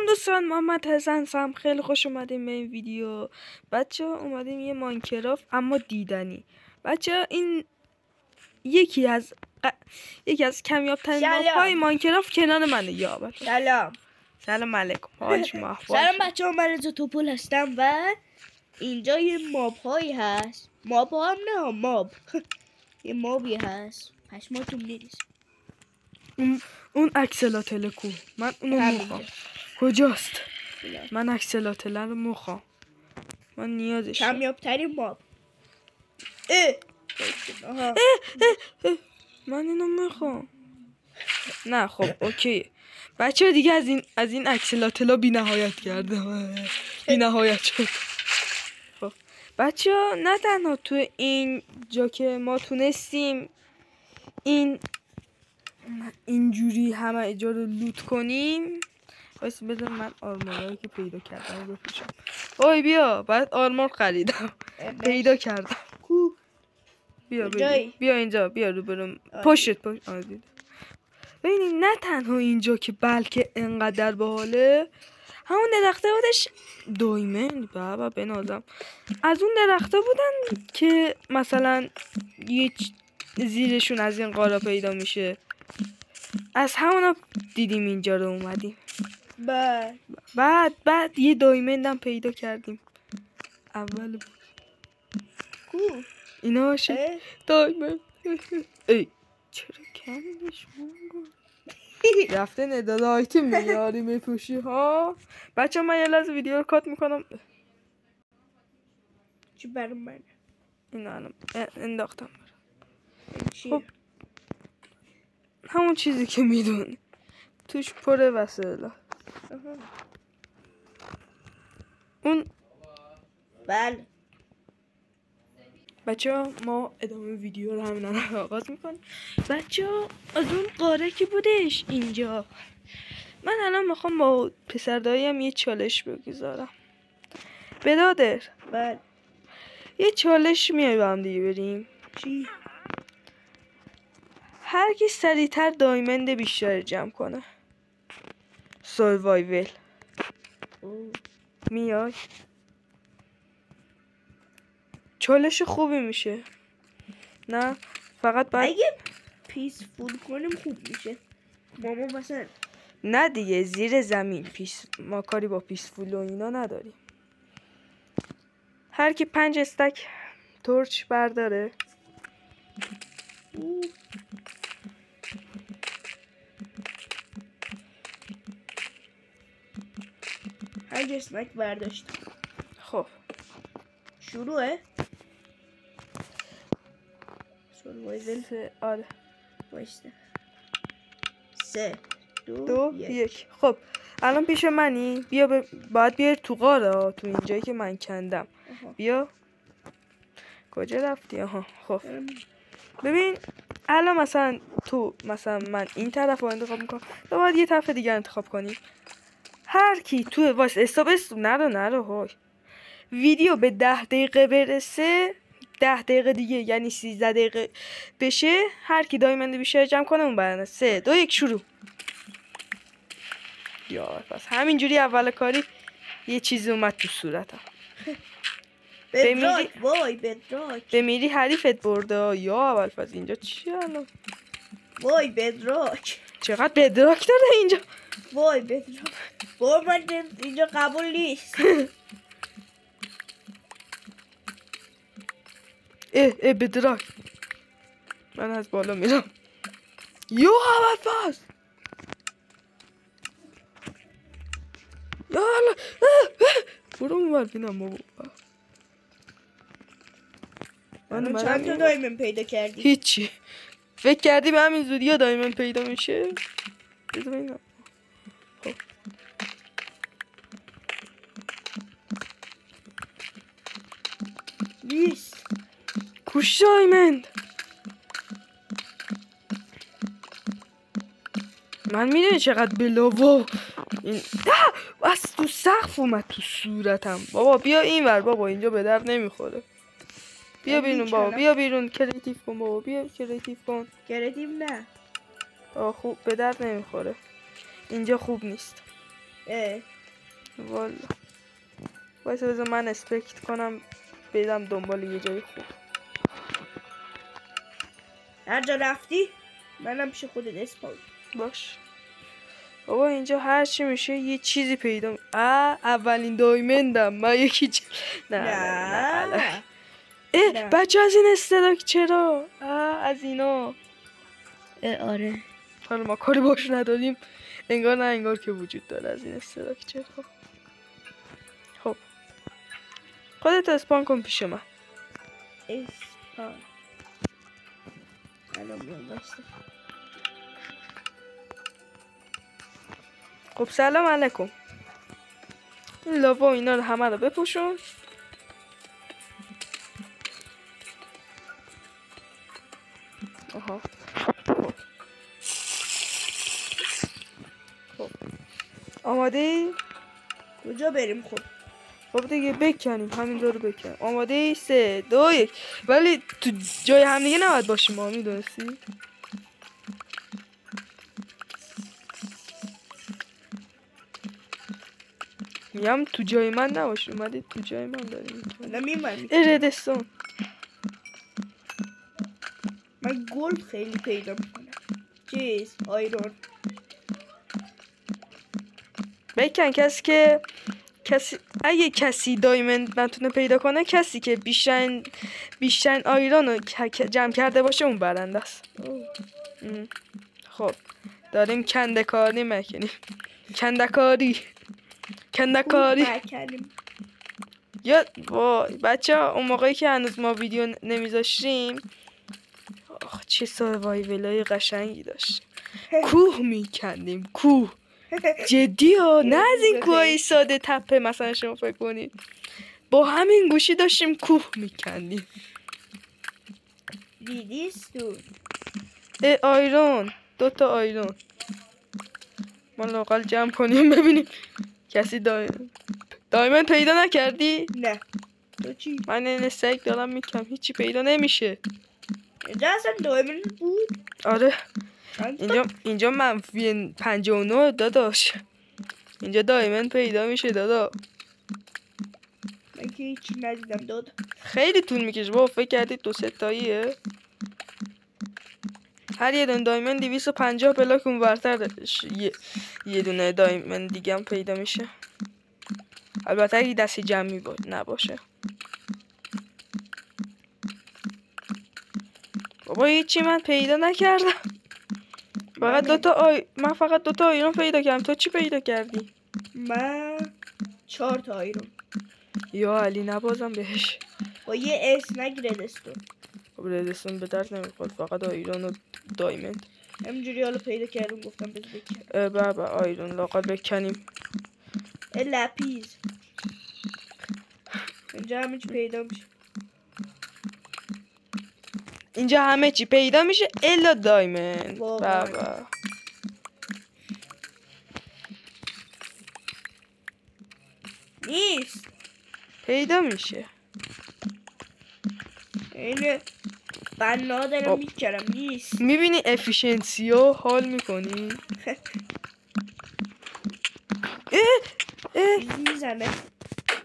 سلام دوستان، محمد حسن خیلی خوش اومدیم به این ویدیو. بچه ها اومدیم یه ماینکرافت اما دیدنی. بچه ها این یکی از کمیاب ترین ماب های ماینکرافت کنار منه. یا سلام علیکم، حال شما؟ سلام بچه ها، من رضا توپل هستم و اینجا یه ماب هایی هست. ماب ها هم نه ماب یه مابی هست پشماتون میریزه. اون اکسلاتل کو، من اونو میخوام. کجاست؟ من اکسلاتل رو میخوام، من نیازش. کمیاب ترین ماب. من اینو میخوام. نه خب اوکی بچه دیگه از این اکسلاتلا بی نهایت کردم. بی نهایت شد. خب بچه ها نه تنها تو این جا که ما تونستیم اینجوری همه اجا رو لوت کنیم. واسه بذار من آرمورایی که پیدا کردم رو بپوشم. اوی بیا، بعد آرمور خریدم. پیدا کردم. بیا اینجا، بیا رو برم پشت. ببینید نه تنها اینجا که بلکه انقدر باحاله، همون درخته بودش دایموند. بابا بنازم از اون درخته بودن که مثلا یه زیرشون از این قارا پیدا میشه. از همونا دیدیم اینجا رو اومدیم. بعد یه دایموند هم پیدا کردیم. اول بود اینا باشه دایموند. ای چرا کندش مونگو رفته نداد آیتم میاری میپوشی ها. بچه من یه لحظه ویدیو رو کات میکنم. چی برام من اینو الان انداختم. خب همون چیزی که میدونی توش پره وسایل. اون بله بچه ها ما ادامه ویدیو رو همین آغاز میکنیم. بچه ها از اون قاره که بودش اینجا، من الان میخوام با پسر داییم یه چالش بگذارم. برادر بله یه چالش میای با هم دیگه بریم. چی؟ هر کی سریعتر دایموند بیشتر جمع کنه سروایول. میای؟ چالش خوبی میشه. نه فقط باید اگه پیسفول کنیم خوب میشه. ماما مثلا نه دیگه زیر زمین ما کاری با پیسفول و اینا نداریم. هر کی 5 استک تورچ برداره. هر اسمک برداشت. خب شروعه. سروایول. آره بایسته 3 2 1. خب الان پیش منی. بیا باید بیای تو قاره، تو اینجایی که من کندم. بیا. کجا رفتی؟ آها خب ببین الان مثلا من این طرف رو انتخاب میکنم، تو باید یه طرف دیگه انتخاب کنی. هر کی تو استاپ نرو های ویدیو به 10 دقیقه برسه، 10 دقیقه دیگه یعنی 13 دقیقه بشه، هر کی دایموند بیشتر جمع کنه اون برنه. 3 2 1 شروع. یا پس همینجوری اول کاری یه چیزی اومد تو صورتم. بمیری حریفت برده. یا اول فاز اینجا چیه الان؟ وای بدراک چقدر بدراک داره اینجا. وای بدراک. وای من اینجا قبول نیست. اه بدراک. من از بالا میرم. یا اول فاز. یا الله برو اونور بینم بابا. من چند تا دایموند پیدا کردی؟ هیچی. فکر کردی به همین زودی ها دایموند پیدا میشه؟ بذار ببینم. خب نیست. کوش دایموند. من میدونی چقدر بلاوا این بس تو سقف اومد تو صورتم. بابا بیا اینور بابا، اینجا به درد نمیخوره. بیا بیرون بابا، بیا بیرون. کریتیو کن بابا، بیا کریتیو کن. کریتیو نه خوب به درد نمیخوره اینجا، خوب نیست. والا وایسا بذار من اسپکت کنم برم دنبال یه جای خوب. هر جا رفتی منم پیش خودت اسپاون. باش بابا اینجا هر چی میشه یه چیزی پیدا اولین دایمندم من یکی نه بچه از این استراک چرا از اینا آره حالا ما کاری باش نداریم انگار نه انگار که وجود داره از این استراک چرا. خب خودت اسپان کن پیش من. اسپان الان میام بسته. خب سلام علیکم. این لاوا اینا رو همه رو بپوشون. آها خب آماده ای؟ کجا بریم؟ خب دیگه بکنیم همینجا رو بکنیم. آماده ای؟ 3 2 1 ولی تو جای هم دیگه نباید باشیم ما میدونستی؟ میگم تو جای من نباشی. اومدی تو جای من داریم میکنم. ردستون من گلد خیلی پیدا میکنم. چیز آیرون بکن. اگه کسی دایمند نتونه پیدا کنه کسی که بیشترین آیرون رو جمع کرده باشه اون برنده است. خب داریم کندکاری میکنیم. کندکاری یا وای بچه ها اون موقعی که هنوز ما ویدیو نمیذاشتیم چه سروایولای قشنگی داشتیم. کوه میکندیم کوه. جدی ها نه از این کوهای ساده تپه مثلا شما فکر کنید با همین گوشی داشتیم کوه میکندیم. دیدیستون آیرون 2 تا آیرون ما لاقل جمع کنیم ببینیم کسی دایمند پیدا نکردی؟ نه. تو چی؟ من این سگ دارم میکنم هیچی پیدا نمیشه. اینجا اصلا دایمند بود؟ آره اینجا منفی 59 داداش. اینجا دایمند پیدا میشه دادا. من که هیچی ندیدم دادا. خیلی طول میکشه بابا. فکر کردید 2 3 تاییه؟ هر یه دونه دایمند 250 بلاک اون ورتر یه دونه دایمند دیگه هم پیدا میشه. البته اگه دستی جمعی نباشه. بابا هیچی من پیدا نکردم. من فقط 2 تا آیرون پیدا کردم. تو چی پیدا کردی؟ من 4 تا آیرون. یا علی نبازم بهش با یه اسنگ ردستون. خب ردستون به درد نمیخورد فقط آیرون و دایمند. همینجوری حالا پیدا کردم گفتم بذار بکنم. بابا آیرون لاقل بکنیم. لپیز اینجا همه چی پیدا میشه. اینجا همه چی پیدا میشه الا دایمند. بابا نیست. پیدا میشه. اینه بنا دارم میکرم نیست. میبینی افیشنسیو حال میکنی؟ میزنه.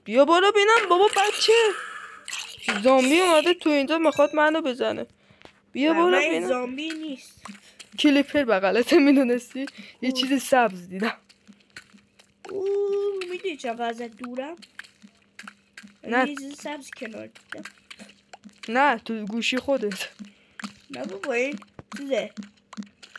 بیا برو بینم بابا بچه زامبی اومده تو اینجا میخواد منو بزنه. بیا برو بینم. زامبی نیست. کلیپر بغلته میدونستی؟ یه چیز سبز دیدم. میدونی چقدر ازت دورم؟ نه یه چیز سبز کنار دیدم. نه تو گوشی خودت. نه بابا این چیزه.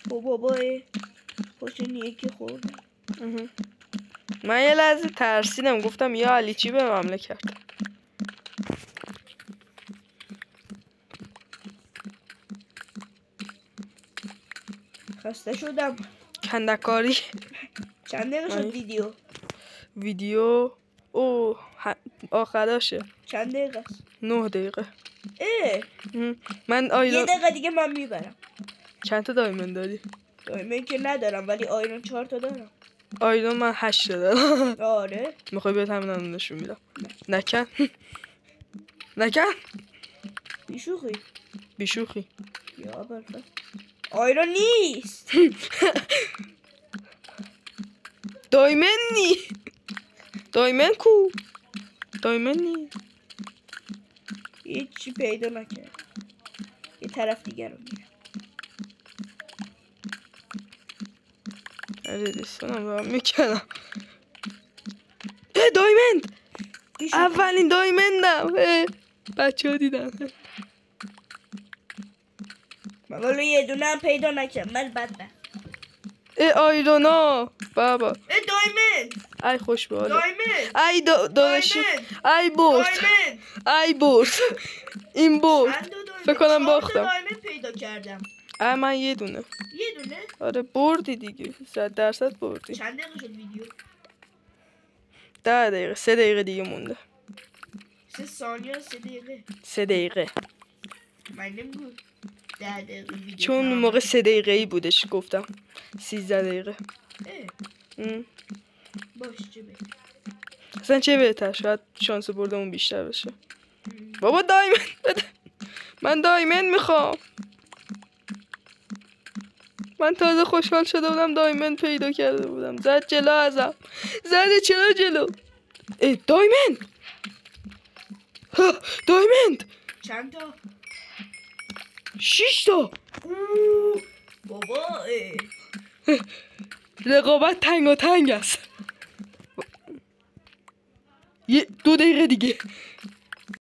بابا پشت یکی خوردم. من یه لحظه ترسیدم گفتم یا علی چی به حمله کرد. خسته شدم. کندکاری چند دقیقه شد ویدیو او آخراشه. چند دقیقه است؟ 9 دقیقه. من یه دقیقه دیگه من میبرم. چند تا دایمند داری؟ دایمند که ندارم ولی آیرون 4 تا دارم. آیرون من 8 تا دارم. آره میخوای بهت همین هم نشون میدم. نکن بیشوخی یا برفه آیرون نیست. دایمند نی دایمن کو؟ دایمن نیست. هیچی پیدا نکرد. یه طرف دیگر رو میره. ردیستانم رو هم میکنم. دایمند. اولین دایمندم. بچه ها دیدم. من ولی یه دونه هم پیدا نکردم. من بدبخت. آیرونا بابا. دایمند. ای خوش به حالت. دایمند. ای داداشی. ای برد. ای برد. این برد. فکر کنم باختم. دایمند پیدا کردم. من یه دونه. یه دونه؟ آره بردی دیگه. 100% بردی. چند دقیقه شد ویدیو؟ 10 دقیقه. 3 دقیقه دیگه مونده. 3 ثانیه 3 دقیقه. 3 دقیقه. من نمیگم 10 دقیقه ویدیو. چون اون موقع 3 دقیقه ای بودش گفتم. 13 دقیقه. باش چه بهتر. اصلا چه بهتر، شاید شانس بردمون بیشتر بشه. بابا دایمند بده. من دایمند میخوام. من تازه خوشحال شده بودم دایمند پیدا کرده بودم. زد جلو ازم. زده چرا جلو؟ دایمند. دایمند. چند تا؟ 6 تا. بابا رقابت تنگ است. 2 دقیقه دیگه.